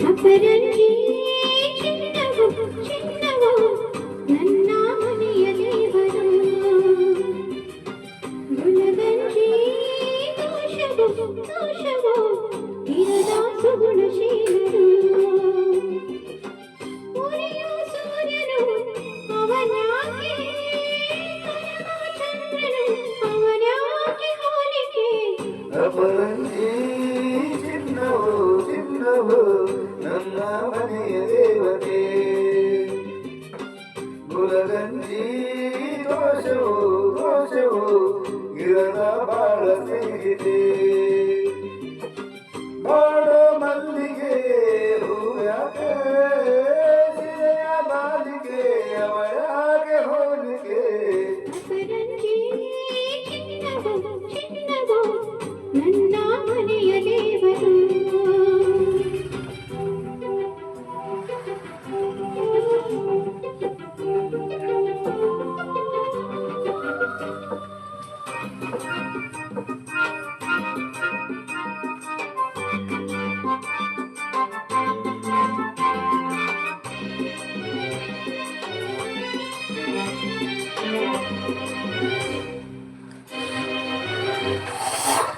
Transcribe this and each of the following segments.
ಅಪರಂಜಿ ಚಿನ್ನವು ಚಿನ್ನವು ನನ್ನ ಮನೆಯ ದೇವರು ಗುಣಗಂಜಿ ದೋಷವು ದೋಷವು ಇರದ ಸುಗುಣಶೀಲರು ಉರಿಯು ಸೂರ್ಯನು ಅವನ್ಯಾಕೆ ಚಂದ್ರನು ಅವನ್ಯಾಕೆ ಹೋಲಿಕೆ ಅಪರಂಜಿ ಚಿನ್ನವು ಚಿನ್ನವು ನನ್ನ ಮನೆಯ ದೇವತೆ ಗುಲಗಂಜಿ ದೋಷವು ದೋಷವು ಗಿರದ ಬಾಳ ಸಿಗಿದೆ ಬಾಡೋ ಮಲ್ಲಿಗೆ ಹೂವ್ಯಾಕೆ ಸಿರೆಯ ಬಾಲಿಗೆ ಅವಯಾಗೆ ಹೋಲಿಕೆ ಅಪರಂಜಿ ಚಿನ್ನವು ಚಿನ್ನವು ನನ್ನ ಮನೆಯ ದೇವರು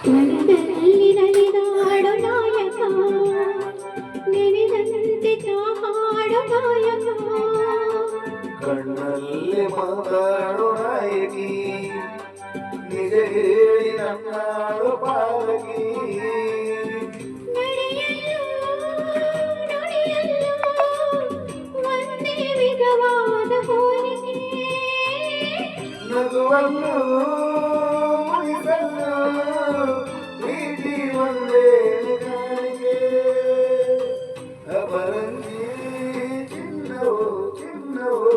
ಮನದಲ್ಲಿ ನಲಿದಾಡೋ ನಾಯಕ ನೆನೆದಂತೆ ಹಾಡೋ ನಾಯಕ ಕಣ್ಣಲ್ಲಿ ಮಾತಾಡೋ ನಾಯಕಿ ನಿಜ ಹೇಳಿ ನನ್ನಾಡೋ ಪಾಲಕಿ ನಡೆಯಲು ಒಂದೇ ವಿಧವಾದ ಹೋಲಿಕೆ ನಗುವನ್ನು ಮುಗಿಸಲು ಪ್ರೀತಿ ಒಂದೇ ಕಾಣಿಕೆ ಅಪರಂಜಿ ಚಿನ್ನವು ಚಿನ್ನವು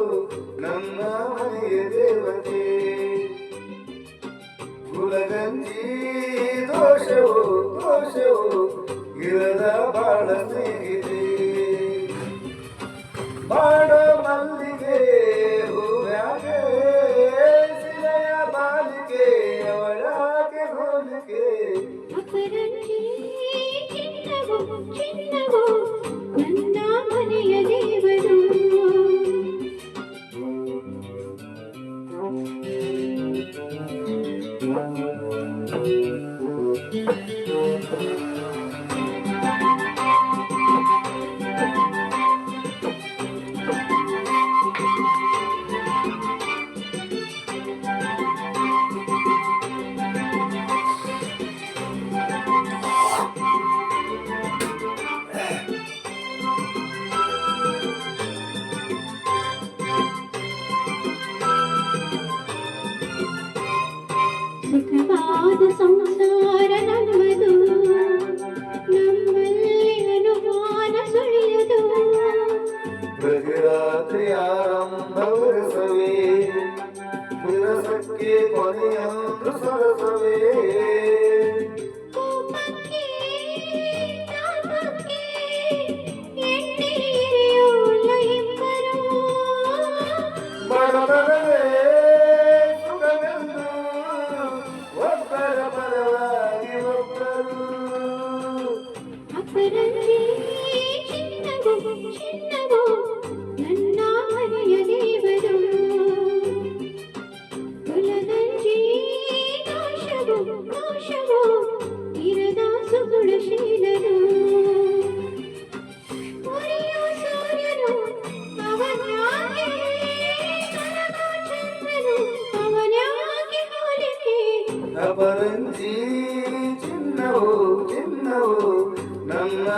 ನನ್ನ ಮನೆಯ ದೇವತೆ ಗುಲಗಂಜಿ ದೋಷವು ದೋಷವು ಗಿರದ ಬಾಳ ಸಿಗಿದೆ ಬಾಡೋ ಮಲ್ಲಿಗೆ ಹೂವ್ಯಾಕೆ ಸಿರೆಯ ಬಾಲಿಗೆ ಅವಳಾಗೆ ಹೋಲಿಕೆ ಅಪರಂಜಿ ಚಿನ್ನವು ಚಿನ್ನವು ನನ್ನ ಮನೆಯ ದೇವರು ಸುಖವಾದ ಸಂಸಾರ ನಮ್ಮದು ನಮ್ಮಲ್ಲಿ ಅನುಮಾನ ಸುಳಿಯದು ಪ್ರತಿರಾತ್ರಿ ಆರಂಭವರಿಸವೇ ವಿರಸಕ್ಕೆ ಕೊನೆಯೊಂದು ಸರಸವೇ ಕೋಪಕ್ಕೆ ತಾಪಕ್ಕೆ ಎಣ್ಣೆ ಎರೆಯೋಲ್ಲ ಇಬ್ಬರು ಬಡಬಡವೇ ಸುಖವೆಂದು ಒಬ್ಬರ ಪರವಾಗಿ ಒಬ್ಬರು ಅಪರಂಜಿ ಚಿನ್ನವು ಚಿನ್ನವು ನನ್ನ ಮನೆಯ ದೇವರು ಗುಲಗಂಜಿ ದೋಷವು ದೋಷವು ಇರದ ಸುಗುಣಶೀಲರು ಉರಿಯು ಸೂರ್ಯನು ಅವನ್ಯಾಕೆ ಚಂದ್ರನು ಅವನ್ಯಾಕೆ ಹೋಲಿಕೆ ಅಪರಂಜಿ ಚಿನ್ನವು ಚಿನ್ನವು ನನ್ನ